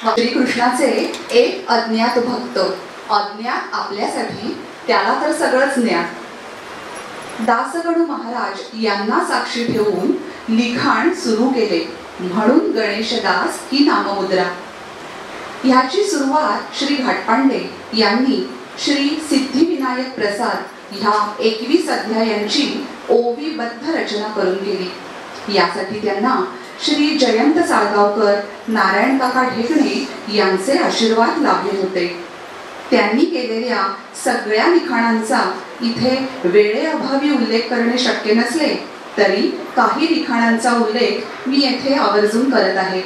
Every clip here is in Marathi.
श्रीकृष्णाचे एक अज्ञात भक्त, अज्ञात आपल्यासाठी, त्याला तर सगळंच ज्ञात। दासगणू महाराज यांना साक्षी ठेवून लिखाण सुरू केले, म्हणून गणेशदास ही नाममुद्रा। ह्याची सुरुवात श्री घाटपांडे यांनी श्री सिद्धिविनायक प्रसाद ह्या 21 अध्यायांची ओवीबद्ध रचना करून केली। यासाठी त्यांना श्री जयंत साळगावकर, नारायण काका ढेकणे यांचे आशीर्वाद लाभले होते। त्यांनी केलेल्या सगळ्या लिखाणांचा इथे वेळेअभावी उल्लेख करणे शक्य नसले तरी काही लिखाणांचा उल्लेख मी येथे आवर्जून करत आहे।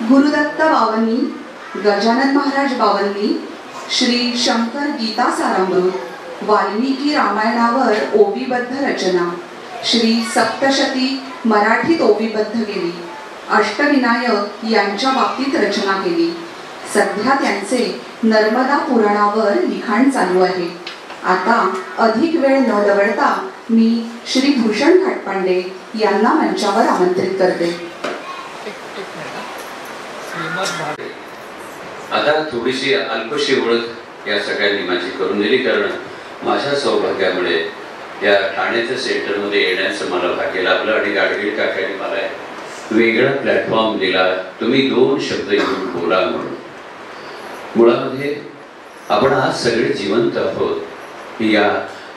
गुरुदत्त बावन्नी, गजानन महाराज बावन्नी, श्री शंकर गीता सारामृत, वाल्मिकी रामायणावर ओवीबद्ध रचना, श्री सप्तशती मराठीत ओवीबद्ध केली, अष्टविनायक यांच्या बाबतीत रचना केली। सध्या त्यांचे नर्मदा पुराणावर लिखाण चालू आहे। आता अधिक वेळ न दवडता मी श्री भूषण घाटपांडे यांना मंचावर आमंत्रित करते। आता थोडीशी अल्पशी ओळख या सगळ्यांनी माझी करून दिली, कारण माझ्या सौभाग्यामुळे या ठाण्याच्या सेंटरमध्ये येण्याचं मला भाग्य लाभलं आणि गाडगीळ काकांनी मला वेगळा प्लॅटफॉर्म दिला। तुम्ही 2 शब्द येऊन बोला म्हणून। मुळामध्ये आपण आज सगळे जिवंत आहोत ही या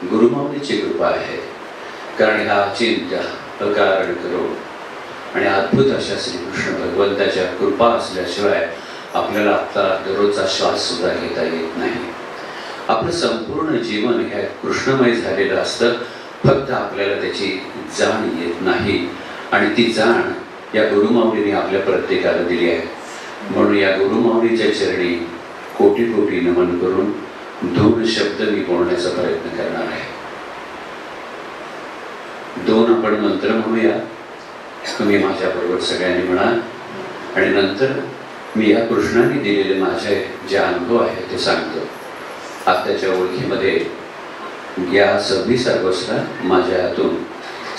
गुरुमाऊलीची कृपा आहे, कारण हा चिंत्य अकारण करो आणि अद्भुत अशा श्रीकृष्ण भगवंताच्या कृपा असल्याशिवाय आपल्याला आपला दररोजचा श्वास सुद्धा घेता येत नाही। आपलं संपूर्ण जीवन हे कृष्णमय झालेलं असतं, फक्त आपल्याला त्याची जाण येत नाही आणि ती जाण या गुरुमाऊलीने आपल्या प्रत्येकाला दिली आहे। म्हणून या गुरुमाऊलीच्या चरणी कोटी कोटी नमन करून 2 शब्द मी बोलण्याचा प्रयत्न करणार आहे। 2 आपण मंत्र म्हणूया, तुम्ही माझ्याबरोबर सगळ्यांनी म्हणा आणि नंतर मी या कृष्णाने दिलेले माझे जे अनुभव आहे ते सांगतो। आत्ताच्या ओळखीमध्ये या 26 ऑगस्टला माझ्या हातून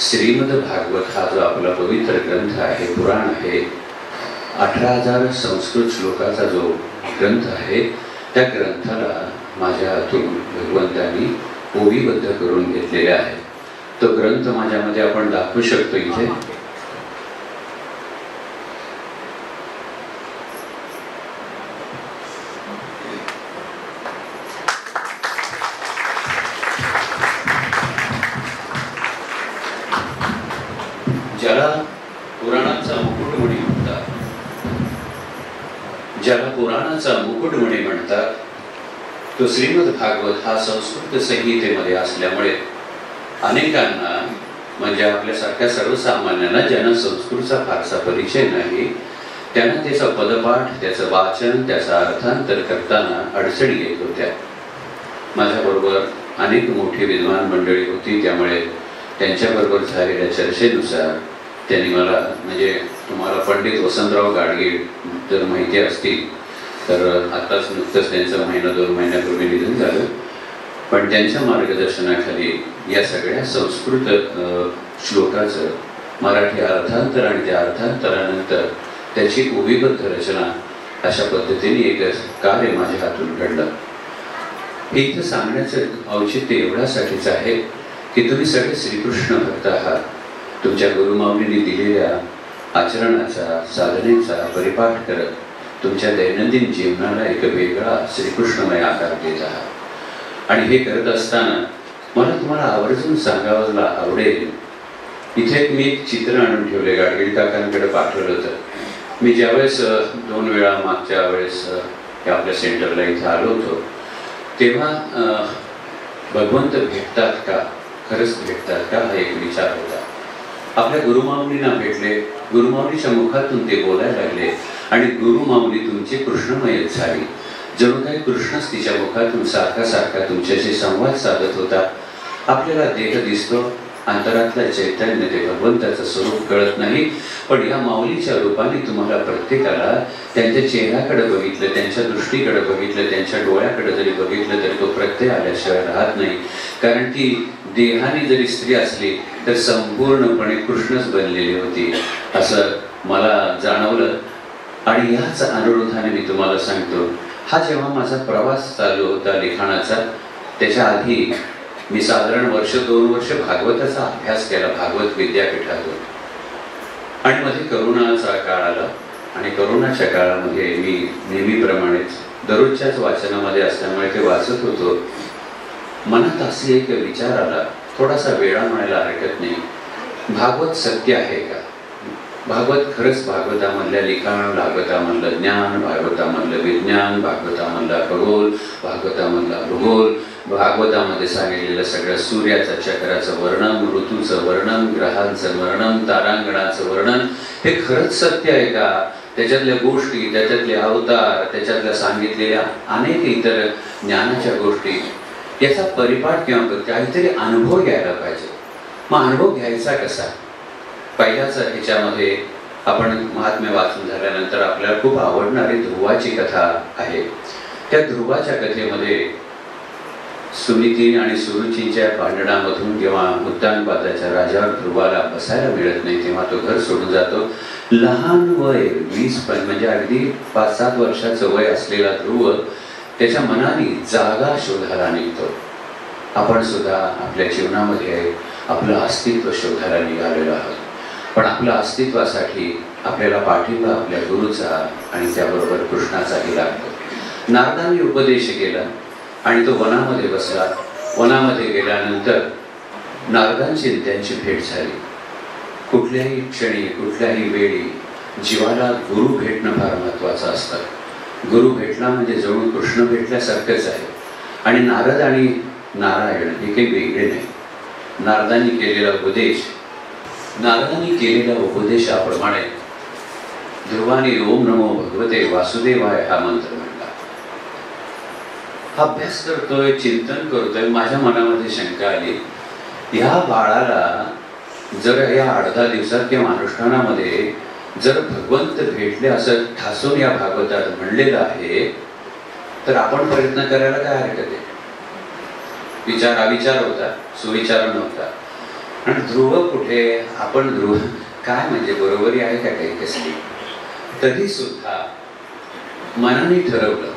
श्रीमद भागवत हा जो आपला पवित्र ग्रंथ आहे, पुराण आहे, 18,000 संस्कृत श्लोकाचा जो ग्रंथ आहे, त्या ग्रंथाला माझ्या हातून भगवंतांनी ओवीबद्ध करून घेतलेले आहे। तो ग्रंथ माझ्यामध्ये आपण दाखवू शकतो इथे। ज्याला पुराणाचा मुकुटमणी म्हणतात, ज्याला पुराणाचा मुकुटमणी म्हणतात, तो श्रीमद भागवत हा संस्कृत संहितेमध्ये असल्यामुळे अनेकांना, म्हणजे आपल्यासारख्या सर्वसामान्यांना ज्यांना संस्कृतचा फारसा परिचय नाही, त्यांना त्याचा पदपाठ, त्याचं वाचन, त्याचा अर्थांतर करताना अडचणी येत होत्या। माझ्याबरोबर अनेक मोठी विद्वान मंडळी होती, त्यामुळे त्यांच्याबरोबर झालेल्या चर्चेनुसार त्यांनी मला, म्हणजे तुम्हाला पंडित वसंतराव गाडगीळ जर माहिती असतील तर आत्ताच नुकतंच त्यांचं 1-2 महिन्यापूर्वी निधन झालं, पण त्यांच्या मार्गदर्शनाखाली या सगळ्या संस्कृत श्लोकाचं मराठी अर्थांतर आणि त्या अर्थांतरानंतर त्याची ओवीबद्ध रचना अशा पद्धतीने एक कार्य माझ्या हातून घडलं। हे इथं सांगण्याचं औचित्य एवढ्यासाठीच आहे की तुम्ही सगळे श्रीकृष्ण भक्त आहात। तुमच्या गुरुमाऊलींनी दिलेल्या आचरणाचा, साधनेचा परिपाठ करत तुमच्या दैनंदिन जीवनाला एक वेगळा श्रीकृष्णमय आकार देत आहात। आणि हे करत असताना मला तुम्हाला आवर्जून सांगायला आवडेल, इथे मी एक चित्र आणून ठेवले, गाडगीळ काकांकडे पाठवलं होतं। मी ज्यावेळेस 2 वेळा मागच्या वेळेस आपल्या सेंटरला इथे आलो होतो, तेव्हा भगवंत भेटतात का, खरंच भेटतात का, हा एक विचार होता। आपल्या गुरुमाऊलींना भेटले, गुरुमाऊलीच्या मुखातून ते बोलायला लागले आणि गुरुमाऊली तुमची कृष्णमयच झाली। जणू काही कृष्णच तिच्या मुखातून सारखा सारखा तुमच्याशी संवाद साधत होता। आपल्याला देह दिसतो, अंतरातलं चैतन्य ते भगवंताचं स्वरूप कळत नाही, पण या माऊलीच्या रूपाने तुम्हाला प्रत्येकाला त्यांच्या चेहऱ्याकडे बघितलं, त्यांच्या दृष्टीकडे बघितलं, त्यांच्या डोळ्याकडे जरी बघितलं तरी तो प्रत्यय आल्याशिवाय राहत नाही, कारण ती देहाने जरी स्त्री असली तर संपूर्णपणे कृष्णच बनलेली होती असं मला जाणवलं। आणि याच अनुरोधाने मी तुम्हाला सांगतो, हा जेव्हा माझा प्रवास चालू होता लिखाणाचा, त्याच्या आधी मी साधारण 1-2 वर्ष भागवताचा अभ्यास केला भागवत विद्यापीठातून. आणि मध्ये करोनाचा काळ आला आणि करोनाच्या काळामध्ये मी नेहमीप्रमाणेच दररोजच्याच वाचनामध्ये असल्यामुळे ते वाचत होतो. मनात असे एक विचार आला, थोडासा वेळा म्हणायला हरकत नाही, भागवत सत्य आहे का? भागवत खरंच भागवतामधल्या लिखाण, भागवतामधलं ज्ञान, भागवतामधलं विज्ञान, भागवतामधला खगोल, भागवतामधला भूगोल, भागवतामध्ये सांगितलेलं सगळं सूर्याचं चक्राचं वर्णन, ऋतूचं वर्णन, ग्रहांचं वर्णन, तारांगणाचं वर्णन, हे खरंच सत्य आहे का? त्याच्यातल्या गोष्टी, त्याच्यातले अवतार, त्याच्यातल्या सांगितलेल्या अनेक इतर ज्ञानाच्या गोष्टी, याचा परिपाठ किंवा काहीतरी अनुभव घ्यायला पाहिजे. मग अनुभव घ्यायचा कसा? पहिल्याच ह्याच्यामध्ये आपण महात्म्य वाचून झाल्यानंतर आपल्याला खूप आवडणारी ध्रुवाची कथा आहे. त्या ध्रुवाच्या कथेमध्ये सुनीती आणि सुरुचीच्या भांडणामधून जेव्हा उत्तानपादाच्या राजावर ध्रुवाला बसायला मिळत नाही, तेव्हा तो घर सोडून जातो. लहान वय 20 म्हणजे अगदी 5-7 वर्षाचं वय असलेला ध्रुव त्याच्या मनाने जागा शोधायला निघतो. आपण सुद्धा आपल्या जीवनामध्ये आपलं अस्तित्व शोधायला निघालेलो आहोत. पण आपल्या अस्तित्वासाठी आपल्याला पाठिंबा आपल्या गुरुचा आणि त्याबरोबर कृष्णाचाही लागतो. नारदांनी उपदेश केला आणि तो वनामध्ये बसला. वनामध्ये गेल्यानंतर नारदांची त्यांची भेट झाली. कुठल्याही क्षणी, कुठल्याही वेळी जीवाला गुरु भेटणं फार महत्त्वाचं असतं. गुरु भेटला म्हणजे जणू कृष्ण भेटल्यासारखंच आहे. आणि नारद आणि नारायण हे काही वेगळे नाही. नारदांनी केलेल्या उपदेशाप्रमाणे ध्रुवाने ओम नमो भगवते वासुदेवाय हा मंत्र म्हणला. अभ्यास करतोय, चिंतन करतोय. माझ्या मनामध्ये शंका आली, ह्या बाळाला जर या 8-10 दिवसात किंवा अनुष्ठानामध्ये जर भगवंत भेटले असं ठासून या भागवतात म्हणलेलं आहे, तर आपण प्रयत्न करायला काय हरकत आहे? विचार अविचार होता, सुविचार नव्हता. आणि ध्रुव कुठे, आपण ध्रुव काय म्हणजे बरोबरी आहे का काही कसली? तरी सुद्धा मनाने ठरवलं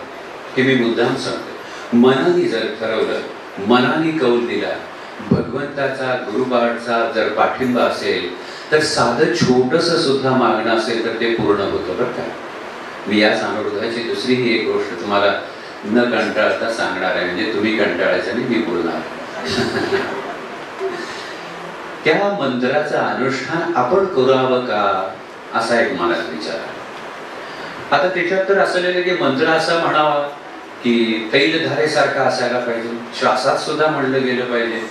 की मी मुद्दाम सांगतो, मनाने जर ठरवलं, मनाने कौल दिला, भगवंताचा गुरुबाळचा जर पाठिंबा असेल, तर साधं छोटंसं सुद्धा मागणं असेल तर ते पूर्ण होतं. बरं का? मी या अनुरोधाची दुसरीही एक गोष्ट तुम्हाला न कंटाळता सांगणार आहे, म्हणजे तुम्ही कंटाळायचं नाही, मी बोलणार. त्या मंत्राचं अनुष्ठान आपण करावं का, असा एक मनात विचार आहे. आता त्याच्यात तर असलेलं की मंत्र असा म्हणावा की तैलधारेसारखा असायला पाहिजे, श्वासात सुद्धा म्हणलं गेलं पाहिजे.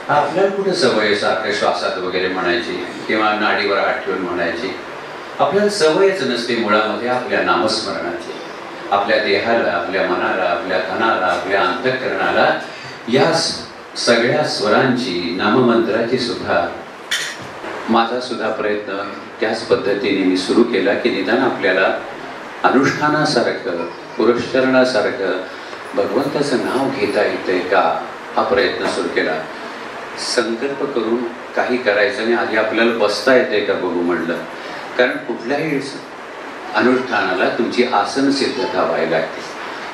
आपल्याला कुठे सवय सारखं श्वासात वगैरे म्हणायची किंवा नाडीवर हात ठेवून म्हणायची? आपल्याला सवयच नसते मुळामध्ये आपल्या नामस्मरणाची. आपल्या देहाला, आपल्या मनाला, आपल्या कणाला, आपल्या अंतःकरणाला या सगळ्या स्वरांची, नाममंत्राची सुद्धा माझा सुद्धा प्रयत्न त्याच पद्धतीने मी सुरू केला की निदान आपल्याला अनुष्ठानासारखं, पुरस्चरणासारखं भगवंताचं नाव घेता येतंय का, हा प्रयत्न सुरू केला. संकल्प करून काही करायचं नाही, आधी आपल्याला बसता येते का बघू म्हणलं. कारण कुठल्याही अनुष्ठानाला तुमची आसन सिद्धता व्हायला लागते.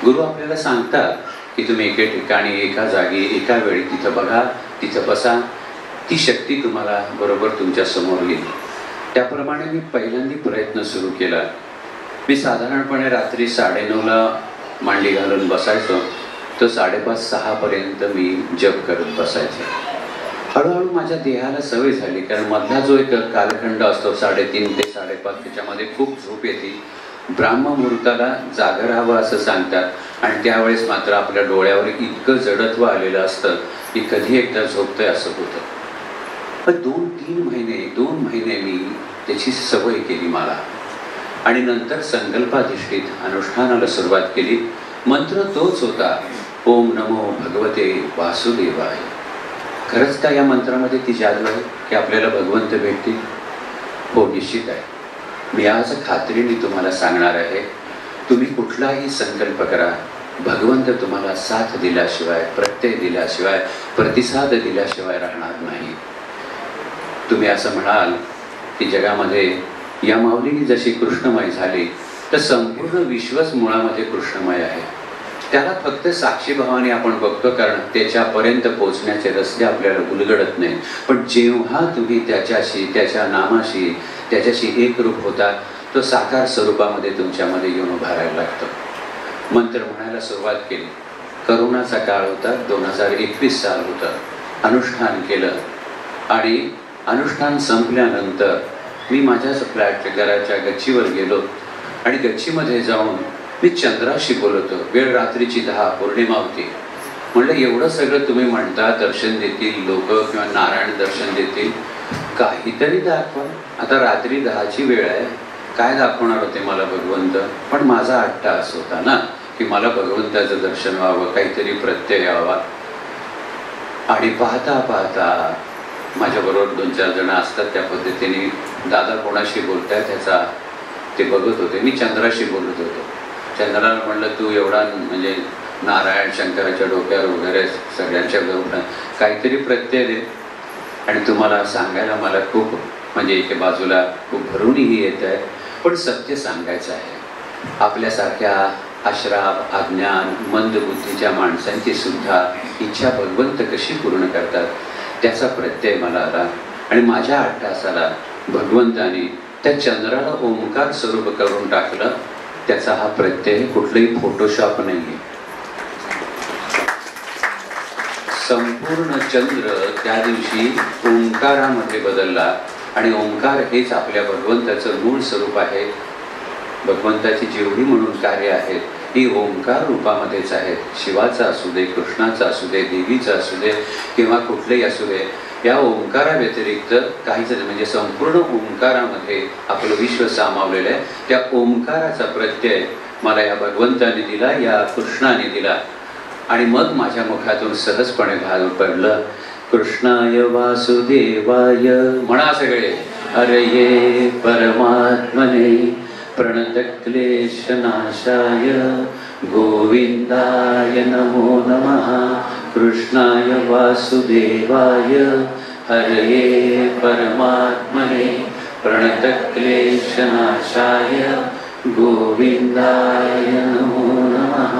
गुरु आपल्याला सांगतात की तुम्ही एके ठिकाणी, एका जागी, एका वेळी तिथं बघा, तिथं बसा, ती शक्ती तुम्हाला बरोबर तुमच्या समोर येईल. त्याप्रमाणे मी पहिल्यांदा प्रयत्न सुरू केला. मी साधारणपणे रात्री 9:30ला मांडी घालून बसायचो, तर 5:30-6 पर्यंत मी जप करत बसायचो. हळूहळू माझ्या देहाला सवय झाली, कारण मधला जो एक कालखंड असतो 3:30 ते 5:30, त्याच्यामध्ये खूप झोप येते. ब्राह्ममुहूर्ताला जागर राहावं असं सांगतात आणि त्यावेळेस मात्र आपल्या डोळ्यावर इतकं जडत्व आलेलं असतं की कधी एकदा झोपतंय असं होतं. पण 2 महिने मी त्याची सवय केली मला. आणि नंतर संकल्पाधिष्ठित अनुष्ठानाला सुरुवात केली. मंत्र तोच होता, ओम नमो भगवते वासुदेवाय. खरंच का या मंत्रामध्ये ती जादू आहे की आपल्याला भगवंत भेटतील? हो, निश्चित आहे. मी आज खात्रीने तुम्हाला सांगणार आहे, तुम्ही कुठलाही संकल्प करा, भगवंत तुम्हाला साथ दिल्याशिवाय, प्रत्यय दिल्याशिवाय, प्रतिसाद दिल्याशिवाय राहणार नाही. तुम्ही असं म्हणाल की जगामध्ये या माऊलीने जशी कृष्णमय झाली तर संपूर्ण विश्वच मुळामध्ये कृष्णमय आहे. त्याला फक्त साक्षीभावाने आपण बघतो, कारण त्याच्यापर्यंत पोहोचण्याचे रस्ते आपल्याला उलगडत नाही. पण जेव्हा तुम्ही त्याच्याशी, त्याच्या नामाशी, त्याच्याशी एकरूप होता, तो साकार स्वरूपामध्ये तुमच्यामध्ये येऊन उभा राहायला लागतो. मंत्र म्हणायला सुरुवात केली. करोनाचा काळ होता, 2021 साल होतं. अनुष्ठान केलं आणि अनुष्ठान संपल्यानंतर मी माझ्या घराच्या गच्चीवर गेलो आणि गच्चीमध्ये जाऊन मी चंद्राशी बोलतो. वेळ रात्रीची 10, पौर्णिमा होती. म्हणलं एवढं सगळं तुम्ही म्हणता, दर्शन देतील लोक किंवा नारायण दर्शन देतील, काहीतरी दाखवा. आता रात्री 10ची वेळ आहे, काय दाखवणार होते मला भगवंत? पण माझा अट्टाहास होता ना की मला भगवंताचं दर्शन व्हावं, काहीतरी प्रत्यय यावा. आणि पाहता पाहता माझ्याबरोबर 2-4 जण असतात, त्या पद्धतीने दादा कोणाशी बोलताय त्याचा ते बघत होते. मी चंद्राशी बोलत होतो. चंद्राला म्हणलं तू एवढा म्हणजे नारायण शंकराच्या डोक्यावर वगैरे सगळ्यांच्या गरुडा काहीतरी प्रत्यय दे. आणि तुम्हाला सांगायला मला खूप म्हणजे एके बाजूला खूप भरूनही येत आहे, पण सत्य सांगायचं आहे. आपल्यासारख्या अश्राप, अज्ञान, मंद बुद्धीच्या माणसांची सुद्धा इच्छा भगवंत कशी पूर्ण करतात त्याचा प्रत्यय मला आला. आणि माझ्या अट्टाहासाला भगवंताने त्या चंद्राला ओंकार स्वरूप करून टाकलं. त्याचा हा प्रत्यय कुठलंही फोटोशॉप नाहीये. संपूर्ण चंद्र त्या दिवशी ओंकारामध्ये बदलला आणि ओंकार हेच आपल्या भगवंताचं मूळ स्वरूप आहे. भगवंताची जेवढी म्हणून कार्य आहेत ही ओंकार रूपामध्येच आहेत. शिवाचा असू दे, कृष्णाचा असू दे, देवीचा असू दे किंवा कुठलेही असू दे, या ओंकारा व्यतिरिक्त काहीच नाही. म्हणजे संपूर्ण ओंकारामध्ये आपलं विश्व सामावलेलं आहे. त्या ओंकाराचा प्रत्यय मला या भगवंताने दिला, या कृष्णाने दिला. आणि मग माझ्या मुखातून सहजपणे भाग पडलं, कृष्णाय वासुदेवाय. म्हणा सगळे, अरे ये परमात्मने प्रणतक्लेशनाशाय गोविंदाय नमो नमः. कृष्णाय वासुदेवाय हरये परमात्मने प्रणतक्लेशनाशाय गोविंदाय नमो नमः.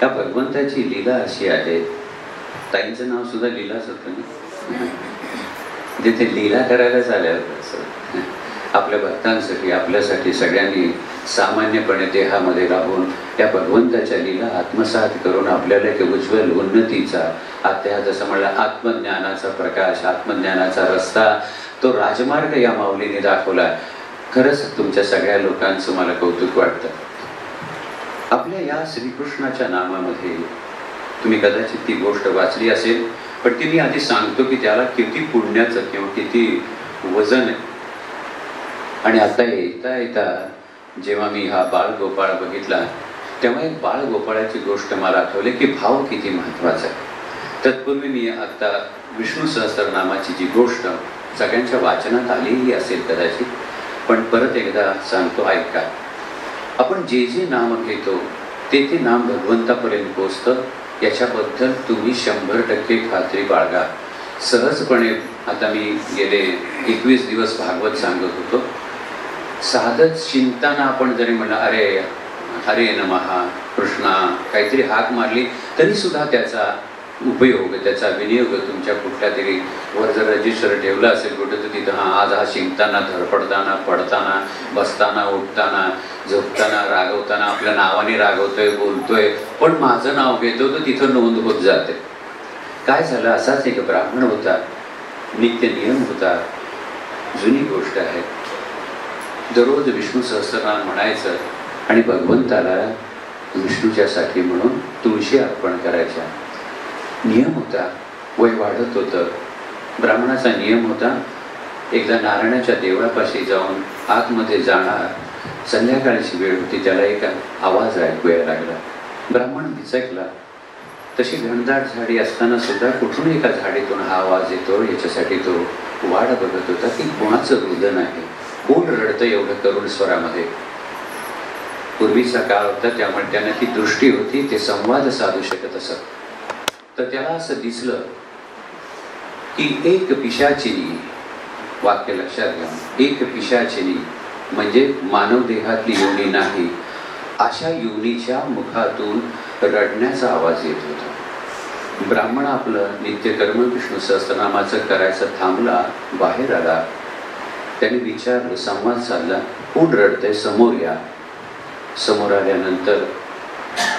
या भगवंताची लीला अशी आहे. ताईंचं नाव सुद्धा लीलाच होतं ना, तिथे लीला करायलाच आल्या होत्या. आपल्या भक्तांसाठी, आपल्यासाठी सगळ्यांनी सामान्यपणे देहामध्ये राहून त्या भगवंताच्या लीला आत्मसात करून आपल्याला एक उज्ज्वल उन्नतीचा, आता जसं म्हणलं आत्मज्ञानाचा प्रकाश, आत्मज्ञानाचा रस्ता, तो राजमार्ग या माऊलीने दाखवला. खरंच तुमच्या सगळ्या लोकांचं मला कौतुक वाटतं. आपल्या या श्रीकृष्णाच्या नामामध्ये तुम्ही कदाचित ती गोष्ट वाचली असेल, पण ती मी आधी सांगतो की त्याला किती पुण्याचं किंवा किती वजन आहे. आणि आता येता येता जेव्हा मी हा बाळगोपाळ बघितला तेव्हा एक बाळगोपाळाची गोष्ट मला आठवली की भाव किती महत्त्वाचा आहे. तत्पूर्वी मी आता विष्णू सहस्त्रनामाची जी गोष्ट सगळ्यांच्या वाचनात आलीही असेल कदाचित, पण परत एकदा सांगतो, ऐका. आपण जे जे नाम घेतो ते ते नाम भगवंतापर्यंत पोचतं, याच्याबद्दल तुम्ही 100% खात्री बाळगा. सहजपणे आता मी गेले 21 दिवस भागवत सांगत होतो. साधच चिंताना आपण जरी म्हणलं अरे हरे नमः कृष्णा काहीतरी हाक मारली तरी सुद्धा त्याचा उपयोग, त्याचा विनियोग तुमच्या कुठल्या तरी वर जर रजिस्टर ठेवलं असेल कुठं तर तिथं आज हा शिंकताना, धडपडताना, पडताना, बसताना, उठताना, झोपताना, रागवताना आपल्या नावाने रागवतोय, बोलतोय, पण माझं नाव घेतो तर तिथं नोंद होत जाते. काय झालं, असाच एक ब्राह्मण होता, नित्य नियम होता, जुनी गोष्ट आहे. दररोज विष्णू सहस्त्रनाम म्हणायचं आणि भगवंताला विष्णूच्यासाठी म्हणून तुळशी अर्पण करायच्या. नियम होता, वय वाढत होतं. ब्राह्मणाचा नियम होता, एकदा नारायणाच्या देवळापाशी जाऊन आतमध्ये जाणार. संध्याकाळची वेळ होती, त्याला एक आवाज ऐकू यायला लागला. ब्राह्मण बिचकला. तशी घनदाट झाडी असताना सुद्धा कुठून एका झाडीतून हा आवाज येतो, याच्यासाठी तो वाट बघत होता की कोणाचं रुदन आहे, कोण रडतं एवढं करुण स्वरामध्ये. पूर्वीचा काळ होता त्यामुळे त्यांना ती दृष्टी होती, ते संवाद साधू शकत असत. तर त्याला असं दिसलं की एक पिशाचिनी, वाक्य लक्षात घ्या, एक पिशाचिनी म्हणजे मानव देहातली योनी नाही, अशा योनीच्या मुखातून रडण्याचा आवाज येत होता. ब्राह्मण आपलं नित्यकर्म विष्णू सहस्त्रनामाचं करायचं थांबला, बाहेर आला. त्याने विचारलं, संवाद साधला, कोण रडतंय, समोर या. समोर आल्यानंतर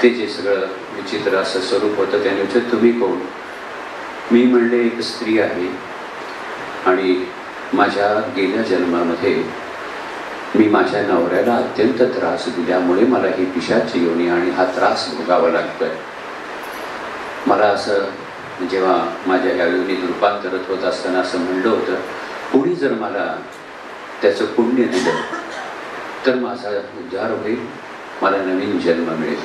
ते जे सगळं विचित्र असं स्वरूप होतं त्याने विचारलं, तुम्ही कोण? मी म्हणले, एक स्त्री आहे आणि माझ्या गेल्या जन्मामध्ये मी माझ्या नवऱ्याला अत्यंत त्रास दिल्यामुळे मला ही पिशाची योनी आणि हा त्रास भोगावा लागतोय. मला असं जेव्हा माझ्या या योनीत रूपांतरित होत असताना असं म्हणलं होतं, कोणी जर मला त्याचं पुण्य दिलं तर माझा उद्धार होईल, मला नवीन जन्म मिळेल.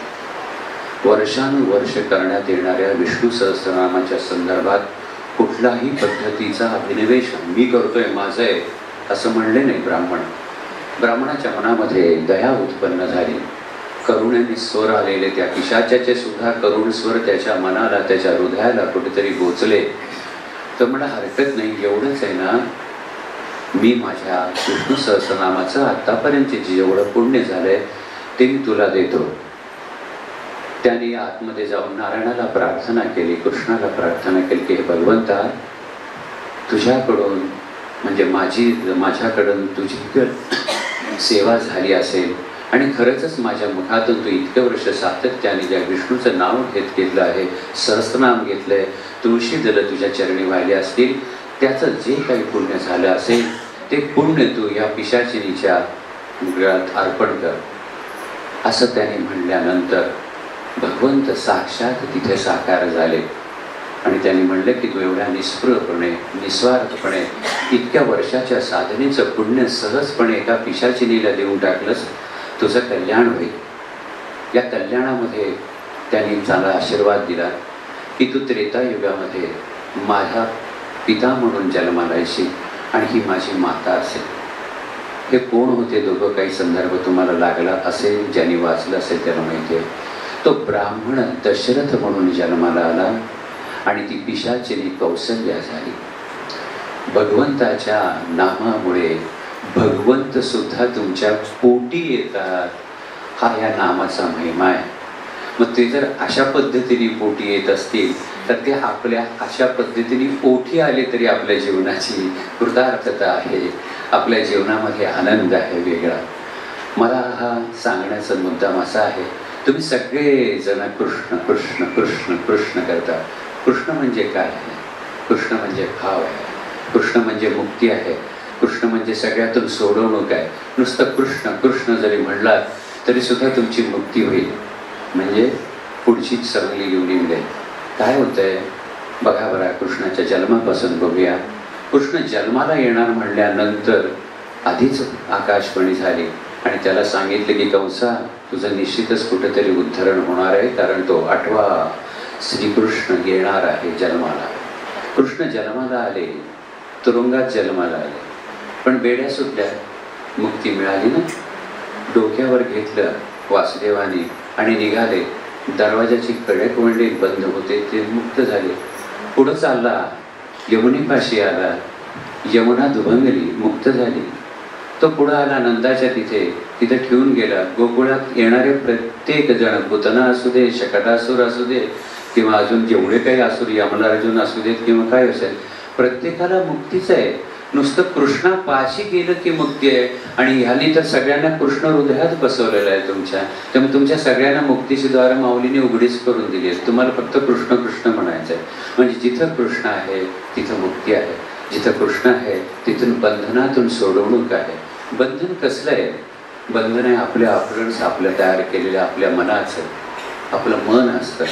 वर्षानुवर्ष करण्यात येणाऱ्या विष्णू सहस्त्रनामाच्या संदर्भात कुठलाही पद्धतीचा अभिनिवेश मी करतोय, माझं आहे असं म्हणले नाही ब्राह्मण. ब्राह्मणाच्या मनामध्ये दया उत्पन्न झाली, करुणेने स्वर आलेले त्या पिशाच्याचे सुद्धा करुण स्वर त्याच्या मनाला, त्याच्या हृदयाला कुठेतरी गोचले. तर मला हरकत नाही, एवढंच आहे ना, मी माझ्या विष्णू सहस्त्रनामाचं आतापर्यंत जेवढं पुण्य झालंय ते मी तुला देतो. त्याने आतमध्ये जाऊन नारायणाला प्रार्थना केली, कृष्णाला प्रार्थना केली की हे भगवंता, तुझ्याकडून म्हणजे माझ्याकडून तुझी सेवा झाली असेल आणि खरंच माझ्या मुखातून तू इतकं वर्ष सातत्याने ज्या विष्णूचं नाव घेतलं आहे, सहस्त्रनाम घेतलंय, तुळशी जल तुझ्या चरणी वाहिले असतील, त्याचं जे काही पुण्य झालं असेल ते पुण्य तू या पिशाचिनीच्या मुळात अर्पण कर. असं त्याने म्हणल्यानंतर भगवंत साक्षात तिथे साकार झाले आणि त्यांनी म्हणलं की तू एवढ्या निस्पृहपणे, निस्वार्थपणे इतक्या वर्षाच्या साधनेचं पुण्य सहजपणे एका पिशाचिनीला देऊन टाकलंस, तुझं कल्याण होईल. या कल्याणामध्ये त्यांनी चांगला आशीर्वाद दिला की तू त्रेतायुगामध्ये माझा पिता म्हणून जन्माला येशील आणि ही माझी माता असेल. हे कोण होते दोघं, काही संदर्भ तुम्हाला लागला असेल, ज्यांनी वाचलं असेल त्याला माहिती आहे. तो ब्राह्मण दशरथ म्हणून जन्माला आला आणि ती पिशाचिनी कौसल्या झाली. भगवंताच्या नामामुळे भगवंत सुद्धा तुमच्या पोटी येतात, हा या नामाचा महिमा आहे. मग ते जर अशा पद्धतीने पोटी येत असतील तर ते आपल्या अशा पद्धतीने पोटी आले तरी आपल्या जीवनाची कृतार्थता आहे, आपल्या जीवनामध्ये आनंद आहे वेगळा. मला हा सांगण्याचा मुद्दाम असा आहे, तुम्ही सगळेजण कृष्ण कृष्ण कृष्ण कृष्ण करता. कृष्ण म्हणजे काय आहे? कृष्ण म्हणजे भाव आहे, कृष्ण म्हणजे मुक्ती आहे, कृष्ण म्हणजे सगळ्यातून सोडवणूक आहे. नुसतं कृष्ण कृष्ण जरी म्हणलात तरी सुद्धा तुमची मुक्ती होईल, म्हणजे पुढचीच चांगली योनी मिळेल. काय होतंय बघा बरं, कृष्णाच्या जन्मापासून बघूया. कृष्ण जन्माला येणार म्हणल्यानंतर आधीच आकाशवाणी झाली आणि त्याला सांगितले की कंसा, तुझं निश्चितच कुठेतरी उद्धरण होणार आहे, कारण तो 8वा श्रीकृष्ण येणार आहे जन्माला. कृष्ण जन्माला आले, तुरुंगात जन्माला आले, पण बेड्या सुटल्या, मुक्ती मिळाली ना. डोक्यावर घेतलं वासुदेवाने आणि निघाले. दरवाजाची कडक वंडे बंद होते, ते मुक्त झाले. पुढं चालला, यमुनेपाशी आला, यमुना दुभंगली, मुक्त झाली. तो पुढं आला नंदाच्या तिथे ठेवून गेला. गोकुळात येणारे प्रत्येक जण, पुतना असू दे, शकटासूर असू दे किंवा अजून जेवढे काही असुर, यमलार्जुन असू देत किंवा काय असेल, प्रत्येकाला मुक्तीच आहे. नुसतं कृष्णापाशी गेलं की मुक्ती आहे. आणि ह्याने तर सगळ्यांना कृष्ण हृदयात बसवलेलं आहे तुमच्या, त्यामुळे तुमच्या सगळ्यांना मुक्तीची द्वार माऊलीने उघडीच करून दिली आहे. तुम्हाला फक्त कृष्ण कृष्ण म्हणायचं आहे. म्हणजे जिथं कृष्ण आहे तिथं मुक्ती आहे, जिथं कृष्ण आहे तिथून बंधनातून सोडवणूक आहे. बंधन कसलं आहे? बंधन आहे आपल्या आपणच आपलं तयार केलेलं आपल्या मनाचं. आपलं मन असतं,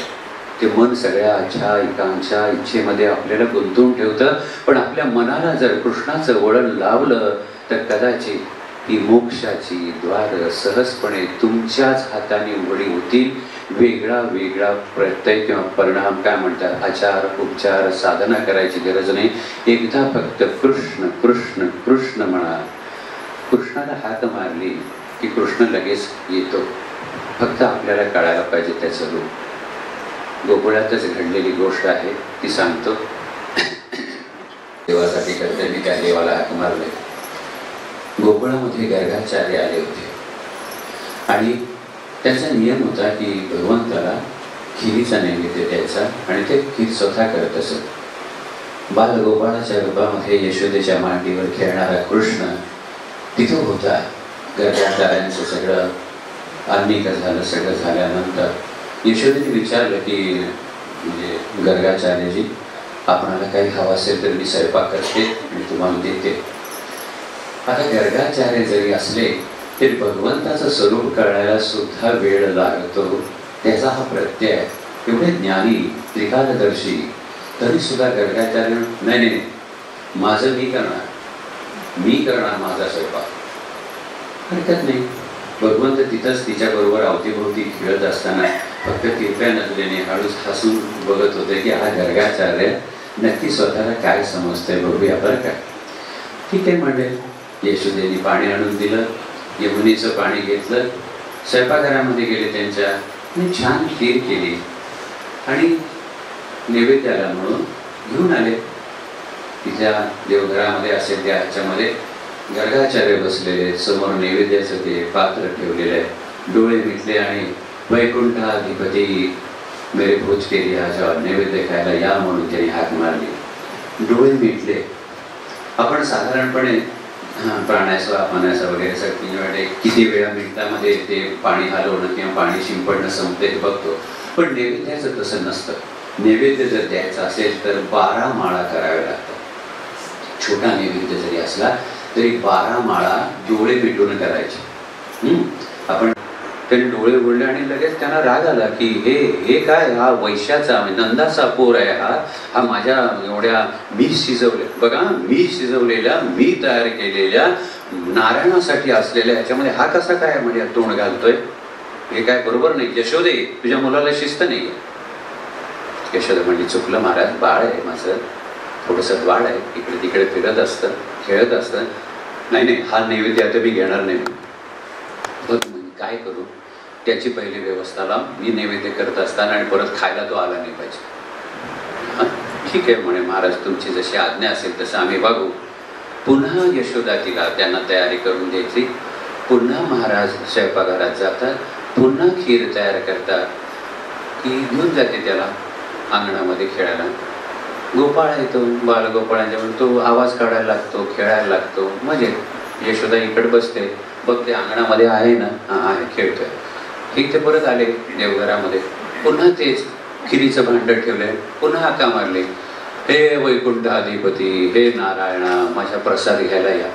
ते मन सगळ्या इच्छा एकांक्षा इच्छेमध्ये आपल्याला गुंतवून ठेवतं. पण आपल्या मनाला जर कृष्णाचं वळण लावलं तर कदाचित ही मोक्षाची द्वार सहजपणे तुमच्याच हाताने उघडी होतील. वेगळा वेगळा प्रत्यय किंवा परिणाम काय म्हणतात, आचार उपचार साधना करायची गरज नाही. एकदा फक्त कृष्ण कृष्ण कृष्ण म्हणा. कृष्णाला हात मारली की कृष्ण लगेच येतो. फक्त आपल्याला कळायला पाहिजे त्याचं रूप. गोकुळातच घडलेली गोष्ट आहे, ती सांगतो. देवासाठी करते, मी काय देवाला हाक मारले. गोकुळामध्ये गर्गाचार्य आले होते आणि त्याचा नियम होता की भगवंताला खिरीचा नैवेद्य द्यायचा आणि ते खीर स्वतः करत असत. बालगोपाळाच्या रूपामध्ये यशोदेच्या मांडीवर खेळणारा कृष्ण तिथं होता. गर्गाचार्यांचं सगळं आत्मिक झालं. सगळं झाल्यानंतर यशोदेने विचारलं की म्हणजे गर्गाचार्यजी, आपणाला काही हवं असेल तर मी स्वयंपाक करते आणि तुम्हाला देते. आता गर्गाचार्य जरी असले तरी भगवंताचं स्वरूप कळायला सुद्धा वेळ लागतो. त्याचा हा प्रत्यय आहे. एवढे ज्ञानी त्रिकालदर्शी तरी सुद्धा गर्गाचार्य नाही नाही माझं मी करणार माझा स्वयंपाक. हरकत नाही. भगवंत तिथंच तिच्याबरोबर अवतीभोवती खेळत असताना फक्त तिरप्या नजरेने हळूच हसून बघत होते की हा गर्गाचार्य नक्की स्वतःला काय समजतंय, बघूया बरं का. ठीक आहे म्हणले. यशोदेने पाणी आणून दिलं. यमुनेचं पाणी घेतलं. स्वयंपाकघरामध्ये गेले त्यांच्या आणि छान खीर केली आणि नैवेद्याला म्हणून घेऊन आले. तिच्या देवघरामध्ये असेल त्या ह्याच्यामध्ये गर्गाचार्य बसलेले. समोर नैवेद्याचं ते पात्र ठेवलेलं आहे. डोळे मिटले आणि वैकुंठाधिपती मेरे भोज केली हा नैवेद्य खायला या म्हणून त्यांनी हाक मारली. डोळे मिटले. आपण साधारणपणे प्राणायाम अपनायाम वगैरे किती वेळा मिनिटामध्ये ते पाणी हलवणं किंवा पाणी शिंपडणं संपते हे बघतो. पण नैवेद्याचं तसं नसतं. नैवेद्य जर द्यायचा असेल तर 12 माळा कराव्या लागतात. छोटा नैवेद्य जरी असला तरी 12 माळा डोळे मिटून करायचे. आपण त्यांनी डोळे उघडले आणि लगेच त्यांना राग आला की हे काय, हा वैश्याचा नंदाचा पोर आहे, हा माझ्या एवढ्या मी शिजवलेल्या मी तयार केलेल्या नारायणासाठी असलेल्या ह्याच्यामध्ये हा कसा काय म्हणजे तोंड घालतोय. हे काय बरोबर नाही. यशोदे, तुझ्या मुलाला शिस्त नाही. यशोदा म्हणजे चुकलं महाराज, बाळ आहे माझं, थोडंसं बाळ आहे, इकडे तिकडे फिरत असतं, खेळत असतं. नाही हा नैवेद्य आता मी घेणार नाही. बघ काय करू, त्याची पहिली व्यवस्था लाव. मी नैवेद्य करत असताना आणि परत खायला तो आला नाही पाहिजे. ठीक आहे म्हणे महाराज, तुमची जशी आज्ञा असेल तसं आम्ही बघू. पुन्हा यशोदा तिला त्यांना तयारी करून द्यायची. पुन्हा महाराज स्वयंपाकघरात जातात. पुन्हा खीर तयार करतात की घेऊन जाते त्याला अंगणामध्ये खेळायला. गोपाळ येतो. बालगोपाळांच्या तो आवाज काढायला लागतो, खेळायला लागतो. मजेत यशोदा इकडे बसते, बघते अंगणामध्ये आहे ना, आहे, खेळतोय. ठीक. ते परत आले देवघरामध्ये. पुन्हा तेच खिरीचं भांड ठेवलंय. पुन्हा हाका मारले, हे वैकुंठाधिपती, हे नारायणा, माझ्या प्रसाद घ्यायला या.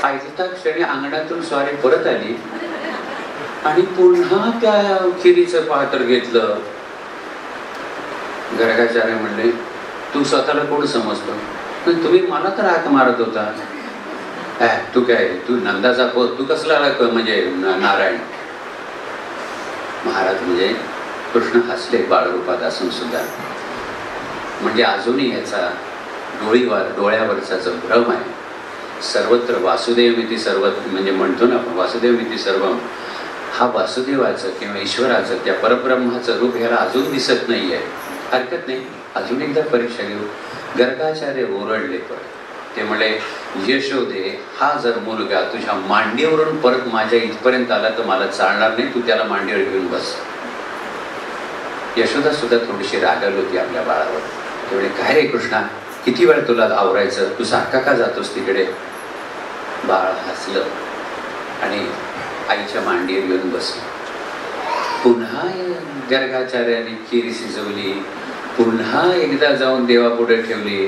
ऐकता क्षणी अंगणातून स्वारी परत आली आणि पुन्हा त्या खिरीचं पात्र घेतलं. गर्गाचार्य म्हणले, तू स्वतःला कोण समजतो? पण तुम्ही मला तर हाक मारत होता. तू काय, तू नंदाचा पोर, तू कसला म्हणजे नारायण. महाराज म्हणजे कृष्ण हसले बाळरूपात असून सुद्धा. म्हणजे अजूनही याचा डोळ्यावरचा जो भ्रम आहे, सर्वत्र वासुदेवमिती सर्व म्हणजे म्हणतो ना आपण, वासुदेवमिती सर्वम, हा वासुदेवाचं किंवा ईश्वराचं त्या परब्रह्माचं रूप ह्याला अजून दिसत नाही आहे. हरकत नाही, अजून एकदा परीक्षा घेऊ. गर्गाचार्य ओरडले परत. ते म्हणे, यशोदे, हा जर मुलगा तुझ्या मांडीवरून परत माझ्या इथपर्यंत आला तर मला चालणार नाही, तू त्याला मांडीवर घेऊन बस. यशोदा सुद्धा थोडीशी रागावली होती आपल्या बाळावर. तेवढे, काय रे कृष्णा, किती वेळ तुला आवरायचं, तू सारखा का जातोस तिकडे. बाळ हसलं आणि आईच्या मांडीवर येऊन बसलं. पुन्हा गर्गाचार्याने खीर शिजवली. पुन्हा एकदा जाऊन देवापुढे ठेवली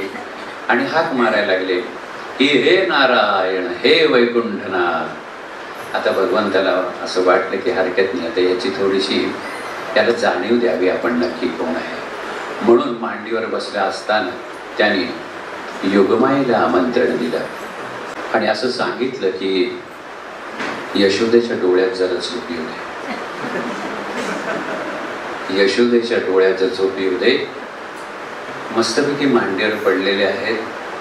आणि हाक मारायला लागले की हे नारायण, हे वैकुंठनाथ. आता भगवंताला असं वाटलं की हरकत नाही, आता याची थोडीशी त्याला जाणीव द्यावी आपण नक्की कोण आहे. म्हणून मांडीवर बसला असताना त्यांनी योगमायेला आमंत्रण दिलं आणि असं सांगितलं की यशोदेच्या डोळ्यात जरा झोप येऊ दे. यशोदेच्या डोळ्यात झोप येऊ दे. मस्तपैकी मांडीवर पडलेले आहेत.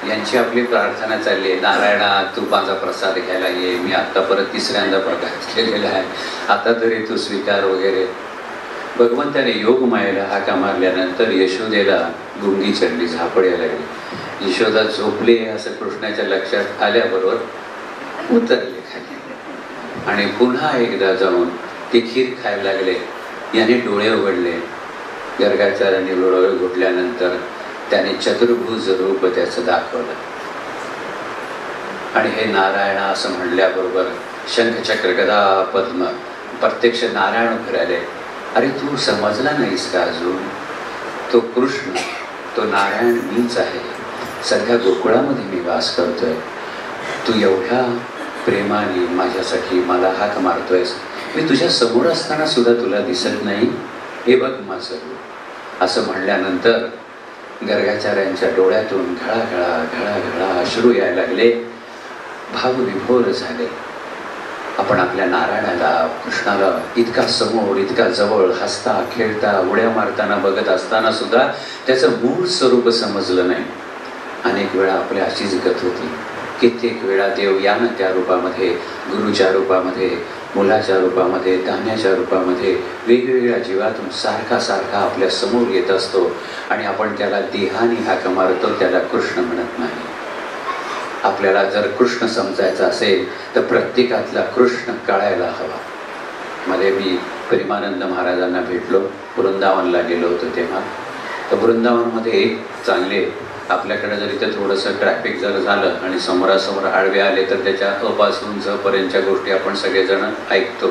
यांची आपली प्रार्थना चालली आहे, नारायणा तू माझा प्रसाद घ्यायला ये, मी आत्ता परत तिसऱ्यांदा प्रकाश केलेला आहे, आता तरी तू स्वीकार वगैरे. भगवंताने योग मायेला हाका मारल्यानंतर यशोदेला गुंगी चढली, झापड यायला लागली. यशोदा झोपली असं कृष्णाच्या लक्षात आल्याबरोबर उतरले खाली आणि पुन्हा एकदा जाऊन ते खीर खायला लागले. याने डोळे उघडले. गर्गाचार्यांनी डोळे उघडल्यानंतर त्याने चतुर्भुज रूप त्याचं दाखवलं. आणि हे नारायण असं म्हणल्याबरोबर शंखचक्र गदा पद्म प्रत्यक्ष नारायण उभे राहिले. अरे तू समजला नाहीस का अजून? तो कृष्ण, तो नारायण मीच आहे. सध्या गोकुळामध्ये मी वास करतोय. तू एवढ्या प्रेमाने माझ्यासाठी मला हाक मारतोयस. मी तुझ्या समोर असताना सुद्धा तुला दिसत नाही. हे बघ माझं रूप. असं म्हणल्यानंतर गर्गाचार्यांच्या डोळ्यातून घळाघळा घळाघळा अश्रू यायला लागले. भावविभोर झाले. आपण आपल्या नारायणाला, कृष्णाला इतका समोर, इतका जवळ, हसता खेळता उड्या मारताना बघत असताना सुद्धा त्याचं मूळ स्वरूप समजलं नाही. अनेक वेळा आपल्या अशीच गत होती. कित्येक वेळा देव या ना त्या रूपामध्ये, गुरुच्या रूपामध्ये, मुलाच्या रूपामध्ये, धान्याच्या रूपामध्ये, वेगवेगळ्या जीवातून सारखा सारखा आपल्या समोर येत असतो आणि आपण त्याला देहाने हाक मारतो, त्याला कृष्ण म्हणत नाही. आपल्याला जर कृष्ण समजायचा असेल तर प्रत्येकातला कृष्ण कळायला हवा. मध्ये मी प्रेमानंद महाराजांना भेटलो, वृंदावनला गेलो होतो तेव्हा. तर वृंदावनमध्ये चांगले आपल्याकडे जर इथं थोडंसं ट्रॅफिक जर झालं आणि समोरासमोर आडवे आले तर त्याच्या अपासून झपर्यंतच्या गोष्टी आपण सगळेजण ऐकतो.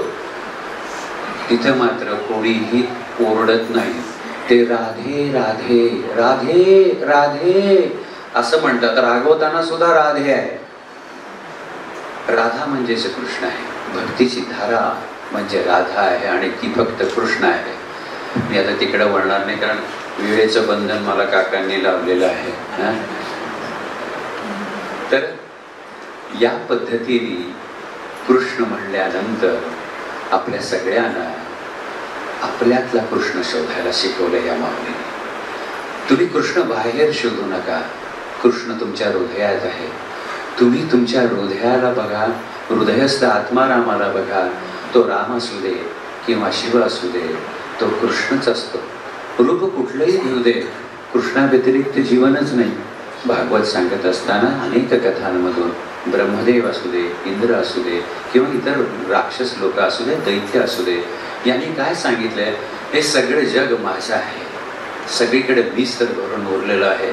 तिथं मात्र कोणीही ओरडत नाही. ते राधे राधे राधे राधे असं म्हणतात. रागवताना सुद्धा राधे आहे. राधा म्हणजेच कृष्ण आहे. भक्तीची धारा म्हणजे राधा आहे आणि ती फक्त कृष्ण आहे. मी आता तिकडे वळणार नाही कारण वेळेचं बंधन मला काकांनी लावलेलं आहे. तर या पद्धतीने कृष्ण म्हणल्यानंतर आपल्या सगळ्यांना आपल्यातला कृष्ण शोधायला शिकवलं या माऊलीने. तुम्ही कृष्ण बाहेर शोधू नका. कृष्ण तुमच्या हृदयात आहे. तुम्ही तुमच्या हृदयाला बघा. हृदयस्थ आत्मारामाला बघा. तो राम असू दे किंवा शिव असू दे, तो कृष्णच असतो. रूप कुठलंही घेऊ दे, कृष्णाव्यतिरिक्त जीवनच नाही. भागवत सांगत असताना अनेक कथांमधून ब्रह्मदेव असू दे, इंद्र असू दे किंवा इतर राक्षस लोक असू दे, दैत्य असू दे, यांनी काय सांगितलंय? हे सगळं जग माझं आहे. सगळीकडे मीच तर भरून उरलेलं आहे.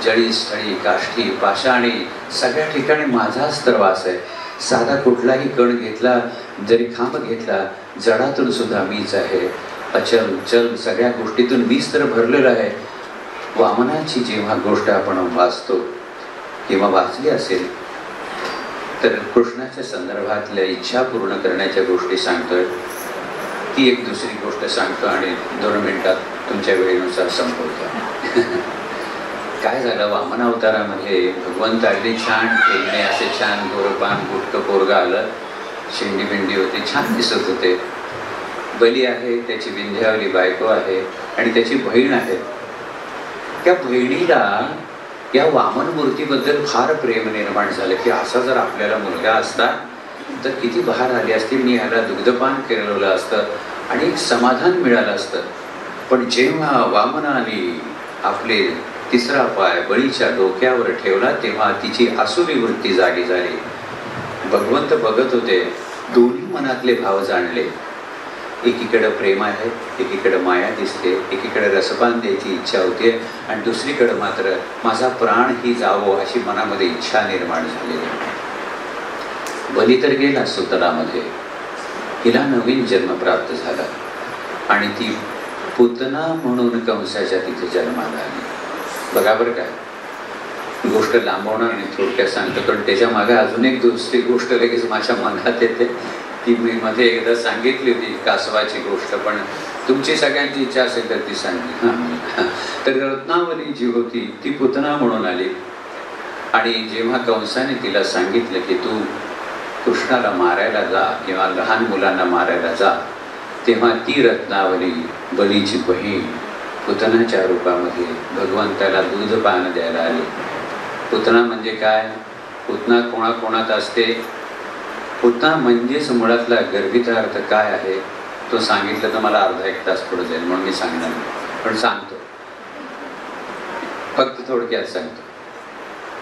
जळी स्थळी काष्ठी पाषाणी सगळ्या ठिकाणी माझाच तर वास आहे. साधा कुठलाही कण घेतला, जरी खांब घेतला, जडातून सुद्धा मीच आहे. अचल चल सगळ्या गोष्टीतून मीच तर भरलेलं आहे. वामनाची जेव्हा गोष्ट आपण वाचतो किंवा वाचली असेल तर कृष्णाच्या संदर्भातल्या इच्छा पूर्ण करण्याच्या गोष्टी सांगतोय. ती एक दुसरी गोष्ट सांगतो आणि 2 मिनिटात तुमच्या वेळेनुसार संपवतो. काय झालं, वामन अवतारामध्ये भगवंत अगदी छान खेळणे, असे छान गोरपान गुटकं पोरगं आलं. शेंडी बिंडी होती, छान दिसत होते. बली आहे, त्याची विंध्यावली बायको आहे आणि त्याची बहीण आहे. त्या बहिणीला या वामन मूर्तीबद्दल फार प्रेम निर्माण झालं की असा जर आपल्याला मुलगा असता तर किती बहार आली असती. मी ह्याला दुग्धपान केलेलं असतं आणि समाधान मिळालं असतं. पण जेव्हा वामनाने आपले तिसरा पाय बळीच्या डोक्यावर ठेवला तेव्हा तिची आसुरी वृत्ती जागी झाली. भगवंत बघत होते, दोन्ही मनातले भाव जाणले. एकीकडे प्रेम आहे, एकीकडे माया दिसते, एकीकडे रसपान द्यायची इच्छा होते आणि दुसरीकडे मात्र माझा प्राण ही जावो अशी मनामध्ये इच्छा निर्माण झालेली. बली तर गेला सुतनामध्ये, हिला नवीन जन्म प्राप्त झाला आणि ती पुतना म्हणून कंसाच्या तिथे जन्माला आली. बघा बरं काय, गोष्ट लांबवणार आणि थोडक्यात सांगतो पण त्याच्या मागे अजून एक दुसरी गोष्ट लगेच माझ्या मनात येते. ती मी मध्ये एकदा सांगितली होती कासवाची गोष्ट, पण तुमची सगळ्यांची इच्छा असेल तर ती सांगली. तर रत्नावली जी होती ती पुतना म्हणून आली आणि जेव्हा कंसाने तिला सांगितलं की तू कृष्णाला मारायला जा किंवा लहान मुलांना मारायला जा, तेव्हा ती रत्नावली बलीची बहीण पुतनाच्या रूपामध्ये भगवंताला दूध पान द्यायला आली. पुतना म्हणजे काय? पुतना कोणाकोणात असते? पुतना म्हणजेच मुळातला गर्भितार्थ काय आहे तो सांगितलं तर मला अर्धा 1 तास पुढे जाईल म्हणून मी सांगणार नाही, पण सांगतो, फक्त थोडक्यात सांगतो.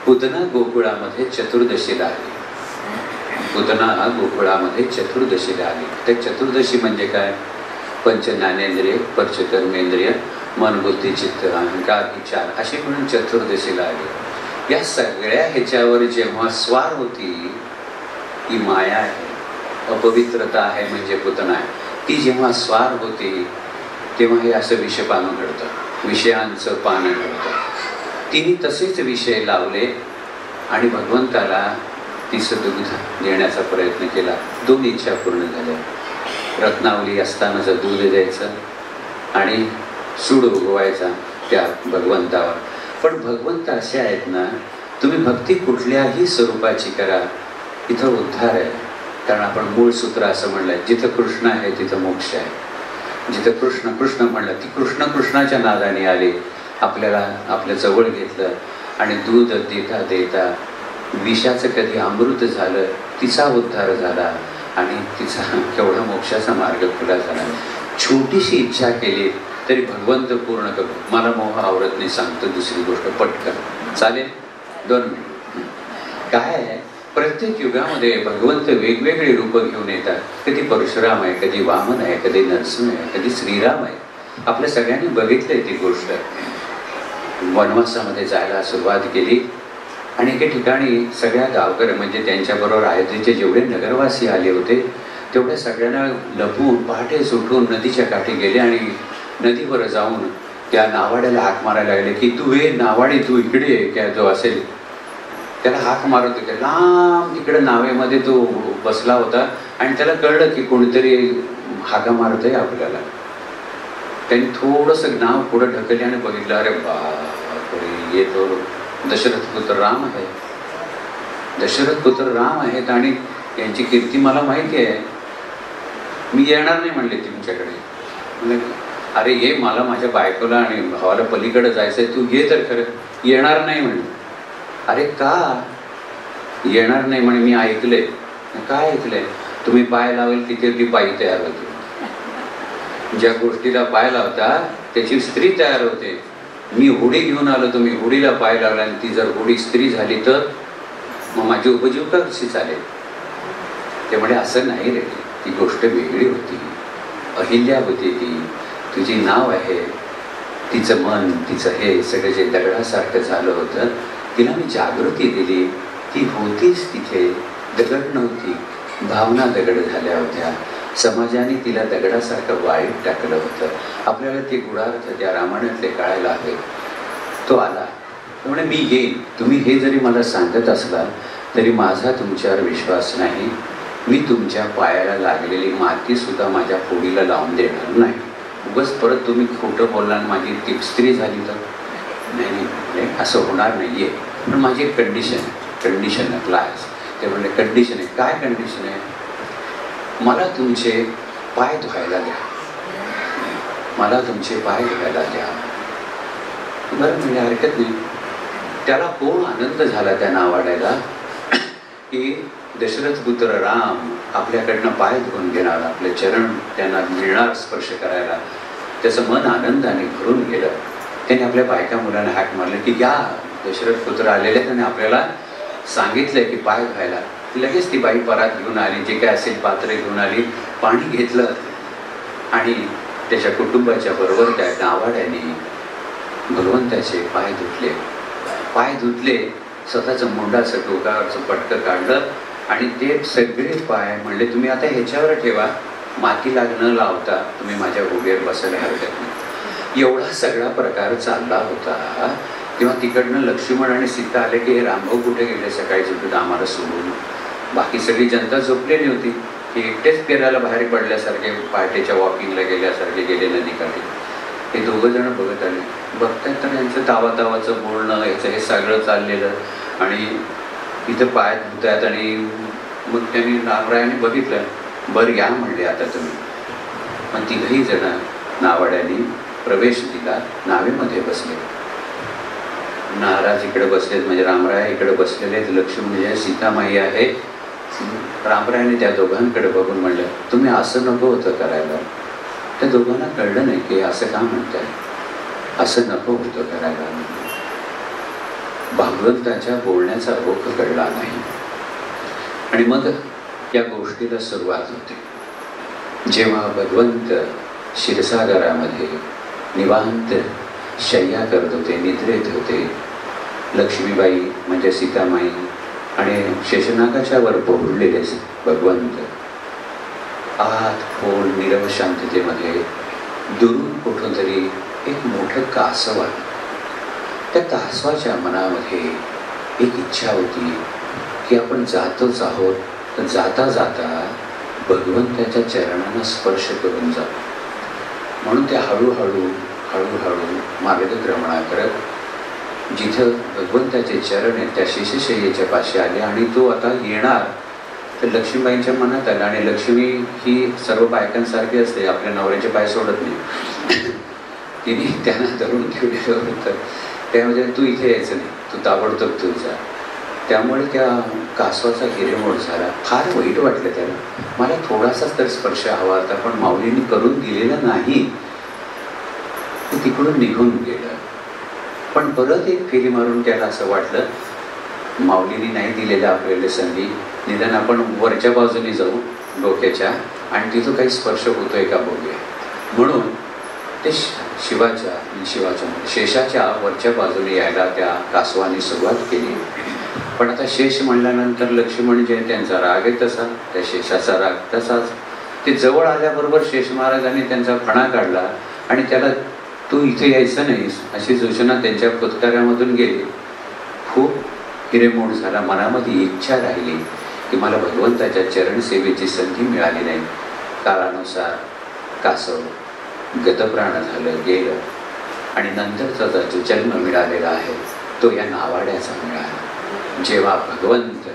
पुतना गोकुळामध्ये चतुर्दशीला आली. पुतना गोकुळामध्ये चतुर्दशीला आली. त्या चतुर्दशी म्हणजे काय? पंच ज्ञानेंद्रिय, पंच कर्मेंद्रिय, मन बुद्धी चित्त अहंकार विचार अशी म्हणून चतुर्दशीला आली. या सगळ्या ह्याच्यावर जेव्हा स्वार होती, ही माया आहे, अपवित्रता आहे म्हणजे पुतना आहे, ती जेव्हा स्वार होती तेव्हा हे असं विषपान घडतं, विषयांचं पान घडतं. तिने तसेच विषय लावले आणि भगवंताला तिचं दूध देण्याचा प्रयत्न केला. 2 इच्छा पूर्ण झाल्या. रत्नावली असतानाचं दूध द्यायचं आणि सूड उगवायचा त्या भगवंतावर. पण भगवंत असे आहेत ना, तुम्ही भक्ती कुठल्याही स्वरूपाची करा, इथं उद्धार आहे. कारण आपण मूळ सूत्र असं म्हणलंय, जिथं कृष्ण आहे तिथं मोक्ष आहे. जिथं कृष्ण कृष्ण म्हणलं, ती कृष्ण कृष्णाच्या नादाने आले, आपल्याला आपल्या जवळ घेतलं आणि दूध देता देता विषाचं कधी अमृत झालं, तिचा उद्धार झाला आणि तिचा केवढा मोक्षाचा मार्ग खुला झाला. छोटीशी इच्छा केली तरी भगवंत पूर्ण करू. मला मोह आवरत नाही, सांगतो दुसरी गोष्ट पटकन, चालेल? 2 मिनिट. काय आहे, प्रत्येक युगामध्ये भगवंत वेगवेगळे रूप घेऊन येतात. कधी परशुराम आहे, कधी वामन आहे, कधी नरसिंह आहे, कधी श्रीराम आहे. आपल्या सगळ्यांनी बघितलंय ती गोष्ट. वनवासामध्ये जायला सुरुवात केली आणि एके ठिकाणी सगळ्या गावकरी म्हणजे त्यांच्याबरोबर अयोध्येचे जेवढे नगरवासी आले होते तेवढ्या सगळ्यांना लपून पहाटे सुटून नदीच्या काठी गेले आणि नदीवर जाऊन त्या नावाड्याला हाक मारायला लागले की तू ये नावाडी, तू इकडे ये. क्या जो असेल त्याला हाक मारत होते. लांब तिकडे नावेमध्ये तो बसला होता आणि त्याला कळलं की कोणीतरी हाका मारत आहे आपल्याला. त्यांनी थोडंसं नाव पुढं ढकलले आणि बघितलं, अरे बापरे, हे तो दशरथ पुत्र राम आहे. दशरथ पुत्र राम आहेत आणि यांची कीर्ती मला माहिती आहे. मी येणार नाही म्हणले तुमच्याकडे. म्हणजे अरे ये, मला माझ्या बायकोला आणि भावाला पलीकडे जायचं आहे, तू ये तर खरं. येणार नाही म्हणले. अरे का येणार नाही म्हणे? मी ऐकलंय. काय ऐकलंय? तुम्ही पाय लावेल तिथे ती बाई तयार होते. ज्या गोष्टीला पाय लावता त्याची स्त्री तयार होते. मी होडी घेऊन आलो, तुम्ही होडीला पाय लावला आणि ती जर होडी स्त्री झाली तर मग माझी उपजीविका कशी चालेल? ते म्हणे असं नाही रे, ती गोष्ट वेगळी होती. अहिल्या होती ती, तुझी नाव आहे, तिचं मन, तिचं हे सगळं जे दगडासारखं झालं होतं, तिला मी जागृती दिली. ती होतीच तिथे, दगड नव्हती, भावना दगड झाल्या होत्या. समाजाने तिला दगडासारखं वाळीत टाकलं होतं. आपल्याला ते गुणार्थ त्या रामायणातले कळायला हवे. तो आला त्यामुळे मी येईन. तुम्ही हे जरी मला सांगत असला तरी माझा तुमच्यावर विश्वास नाही. मी तुमच्या पायाला लागलेली माती सुद्धा माझ्या पोळीला लावून देणार नाही. उगाच परत तुम्ही खोटं बोलला आणि माझी ती स्त्री झाली तर नाही, असं होणार नाही आहे. पण माझी एक कंडिशन अप्लायज. ते म्हणले कंडिशन आहे. काय कंडिशन आहे? मला तुमचे पाय धुवायला द्या, मला तुमचे पाय धुवायला द्या. बरं म्हणजे हरकत नाही. त्याला खूप आनंद झाला त्या नावाड्याला की दशरथ पुत्र राम आपल्याकडनं पाय धुवून घेणार, आपले चरण त्यांना मिळणार स्पर्श करायला. त्याचं मन आनंदाने भरून गेलं. त्याने आपल्या बायका मुलांना हाक मारले की या दशरथ पुत्र आलेले, त्याने आपल्याला सांगितलंय की पाय धुवायला. लगेच ती बाई परात घेऊन आली, जे काय असेल पात्रे घेऊन आली, पाणी घेतलं आणि त्याच्या कुटुंबाच्या बरोबर त्या नावाड्याने भगवंताचे पाय धुतले. स्वतःचं मुंडाचं डोक्यावरचं पटकं काढलं आणि ते सगळे पाय म्हणले तुम्ही आता ह्याच्यावर ठेवा, मातीला न लावता तुम्ही माझ्या उभेवर बसायला हरकत नाही. एवढा सगळा प्रकार चालला होता. तेव्हा तिकडनं लक्ष्मण आणि सीता आले की हे रामभाऊ कुठे गेले सकाळी झोपून आम्हाला सोडून. बाकी सगळी जनता झोपलेली होती. हे एकटेच फिरायला बाहेर पडल्यासारखे, पहाटेच्या वॉकिंगला गेल्यासारखे गेले नदीकाठी. हे दोघं जण बघत आले. बघतात तर यांचं तावातावाचं बोलणं, याचं हे सगळं चाललेलं आणि इथं पाय धुतात. आणि मग त्यांनी रामरायाने बघितलं. बरं या म्हणले आता तुम्ही. मग तिघही जण नावाड्याने प्रवेश दिला, नावेमध्ये बसले. महाराज इकडे बसलेत म्हणजे रामराय इकडे बसलेले आहेत, लक्ष्मण म्हणजे सीतामाई आहे. रामरायाने त्या दोघांकडे बघून म्हणलं तुम्ही असं नको होतं करायला. त्या दोघांना कळलं नाही की असं का म्हणताय, असं नको होतं करायला. भगवंताच्या बोलण्याचा रोख कळला नाही. आणि मग या गोष्टीला सुरुवात होते। जेव्हा भगवंत क्षीरसागरामध्ये निवांत शय्या करत होते, निद्रेत होते, लक्ष्मीबाई म्हणजे सीतामाई आणि शेषनागाच्या वर पोहडलेले भगवंत आत खोल नीरव शांततेमध्ये दुरून कुठून तरी एक मोठं कासव आलं। त्या कासवाच्या मनामध्ये एक इच्छा होती की आपण जातोच आहोत, तर जाता जाता भगवंताच्या चरणांना स्पर्श करून जाऊ। म्हणून ते हळूहळू हळूहळू मार्गक्रमणा करत जिथं भगवंताचे चरण आहेत त्या शेषशय्येच्या पाशी आले आणि तो आता येणार। तर लक्ष्मीबाईंच्या मनात आलं, आणि लक्ष्मी ही सर्व बायकांसारखी असते, आपल्या नवऱ्याचे पाय सोडत नाही। तिने त्यांना धरून ठेवलेलं होतं, त्यामध्ये तू इथे यायचं नाही, तू ताबडतोब तू जा। त्यामुळे त्या कासवाचा हिरेमोड झाला। फार वाईट वाटलं त्याला, मला थोडासाच तर स्पर्श हवा होता, पण माऊलींनी करून दिलेला नाही। ते तिकडून निघून गेलं। पण परत एक फेरी मारून त्याला असं वाटलं, माऊलींनी नाही दिलेलं आपल्याला संधी, निदान आपण वरच्या बाजूने जाऊ डोक्याच्या आणि तिथं काही स्पर्श होतोय का बघूया। म्हणून ते शेषाच्या वरच्या बाजूने यायला त्या कासवाने सुरुवात केली। पण आता शेष म्हणल्यानंतर लक्ष्मी म्हणजे त्यांचा राग आहे तसा, त्या शेषाचा राग तसाच। ते जवळ आल्याबरोबर शेष महाराजांनी त्यांचा फणा काढला आणि त्याला तू इथे यायचं नाहीस अशी सूचना त्यांच्या पत्कारामधून गेली। खूप हिरेमोड झाला, मनामध्ये इच्छा राहिली की मला भगवंताच्या चरणसेवेची संधी मिळाली नाही। काळानुसार कासव गतप्राण झालं, गेलं, आणि नंतरचा जो जन्म मिळालेला आहे तो या नावाड्याचा मिळाला। जेव्हा भगवंत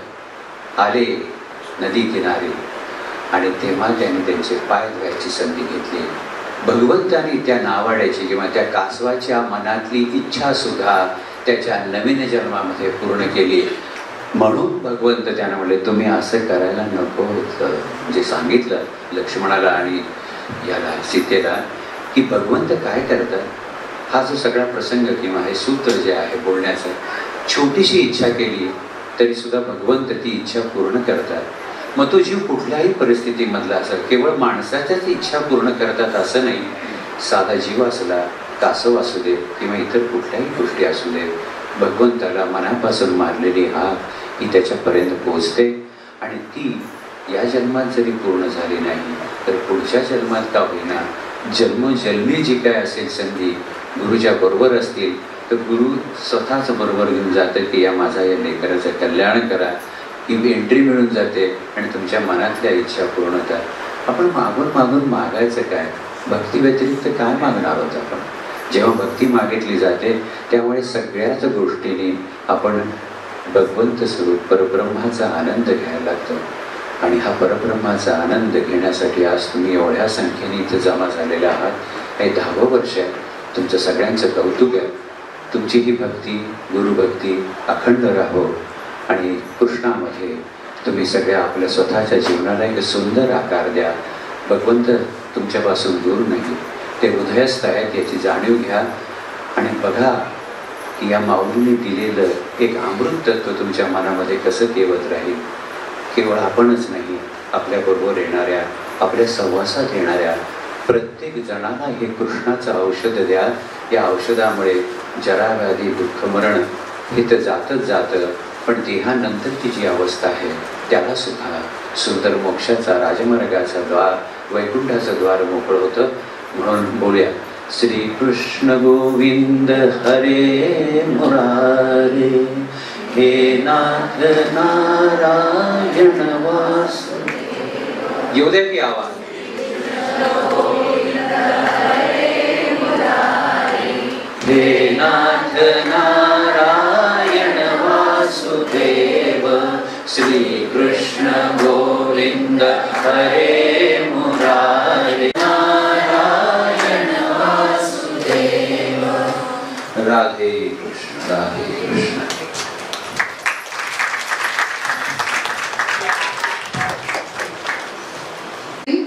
आले नदी किनारी आणि तेव्हा त्यांनी त्यांचे पाय धुवायची संधी घेतली। भगवंतानी त्या नावाड्याची किंवा त्या कासवाच्या मनातली इच्छा सुद्धा त्याच्या नवीन जन्मामध्ये पूर्ण केली। म्हणून भगवंत त्यांना म्हणले तुम्ही असं करायला नको होतं, जे सांगितलं लक्ष्मणाला आणि याला सीतेला की भगवंत काय करतात। हा जो सगळा प्रसंग किंवा हे सूत्र जे आहे बोलण्याचं, छोटीशी इच्छा केली तरी सुद्धा भगवंत ती इच्छा पूर्ण करतात। मग तो जीव कुठल्याही परिस्थितीमधला असेल, केवळ माणसाच्याच इच्छा पूर्ण करतात असं नाही। साधा जीव असला, कासव असू दे किंवा इतर कुठल्याही गोष्टी असू दे, भगवंताला मनापासून मारलेली हाक ही त्याच्यापर्यंत पोहोचते। आणि ती या जन्मात जरी पूर्ण झाली नाही तर पुढच्या जन्मात का होईना जन्मोजन्मी जी काय असेल संधी गुरुच्या बरोबर असतील तर गुरु स्वतःच बरोबर घेऊन जातं की या माझा या लेकराचं कल्याण करा, ही एंट्री मिळून जाते आणि तुमच्या मनातल्या इच्छा पूर्ण होतात। आपण मागून मागून मागायचं काय, भक्ती व्यतिरिक्त काय मागणार आहोत आपण। जेव्हा भक्ती मागितली जाते त्यामुळे सगळ्याच गोष्टींनी आपण भगवंत स्वरूप परब्रह्माचा आनंद घ्यायला लागतो। आणि हा परब्रह्माचा आनंद घेण्यासाठी आज तुम्ही एवढ्या संख्येने इथे जमा झालेले आहात। हे 10वं वर्ष आहे, तुमचं सगळ्यांचं कौतुक आहे। तुमची ही भक्ती गुरुभक्ती अखंड राहो आणि कृष्णामध्ये तुम्ही सगळ्या आपल्या स्वतःच्या जीवनाला एक सुंदर आकार द्या। भगवंत तुमच्यापासून दूर नाही, ते हृदयस्थ आहेत याची जाणीव घ्या आणि बघा की या माऊलींनी दिलेलं एक अमृत तत्व तुमच्या मनामध्ये कसं केवत राहील। केवळ आपणच नाही, आपल्याबरोबर येणाऱ्या, आपल्या सहवासात येणाऱ्या प्रत्येक जणांना हे कृष्णाचं औषध द्या। या औषधामुळे जराव्याधी दुःख मरण हे तर जातच जातं, पण देहानंतरची जी अवस्था आहे त्याला सुद्धा सुंदर मोक्षाचा राजमार्गाचा द्वार, वैकुंठाचं द्वार मोकळं होतं। म्हणून बोलूया श्री कृष्ण गोविंद हरे मुरारे, हे नाथ नारायण वासुदेव। येऊ दे की आवाज। हे नाथ नारायण वासुदेव, श्री कृष्ण गोविंद हरे मुरारे, नारायण वासुदेव। राधे कृष्ण राधे कृष्ण।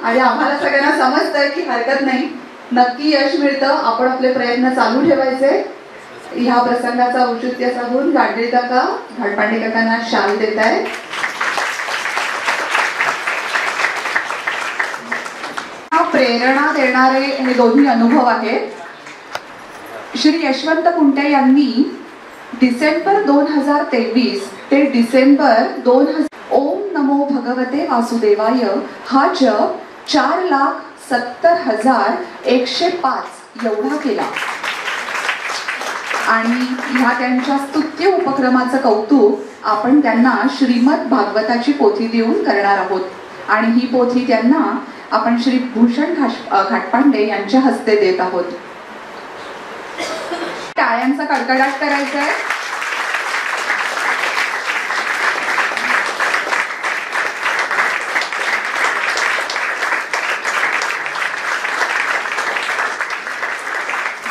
आणि आम्हाला सगळ्यांना समजतंय की हरकत नाही, नक्की यश मिळतं। आपण आपले प्रयत्न चालू ठेवायचे। ह्या प्रसंगाचा औचित्य साधून गाडगे काका घाटपांडे काकांना शाल देत आहेत। प्रेरणा देणारे हे दोन्ही अनुभव आहेत. श्री यशवंत कुंटे यांनी डिसेंबर 2023 ते डिसेंबर 2000 ओम नमो भगवते वासुदेवाय हा जप 4,70,105 एवढा केला. आणि ह्या त्यांच्या स्तुत्य उपक्रमाचं कौतुक आपण त्यांना श्रीमद भागवताची पोथी देऊन करणार आहोत. आणि ही पोथी त्यांना आपण श्री भूषण घाटपांडे यांच्या हस्ते देत आहोत. टाळ्यांचा कडकडाट करायचा आहे.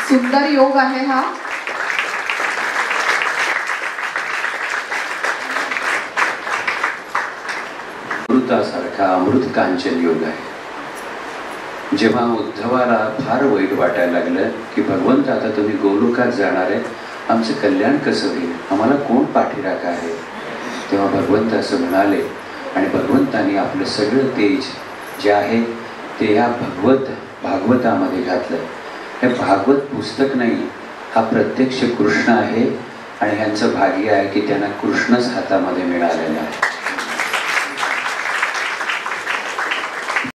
सुंदर योग आहे हा. अमृतासारखा अमृत कांचन योग आहे. जेव्हा उद्धवाला फार वाईट वाटायला लागलं की भगवंत आता तुम्ही गोलोकात जाणार आहे, आमचं कल्याण कसं होईल, आम्हाला कोण पाठीराखा आहे, तेव्हा भगवंत असं म्हणाले आणि भगवंतानी आपलं सगळं तेज जे आहे ते या भागवतामध्ये घातलं. हे भागवत पुस्तक नाही, हा प्रत्यक्ष कृष्ण आहे आणि ह्यांचं भाग्य आहे की त्यांना कृष्णच हातामध्ये मिळालेला आहे.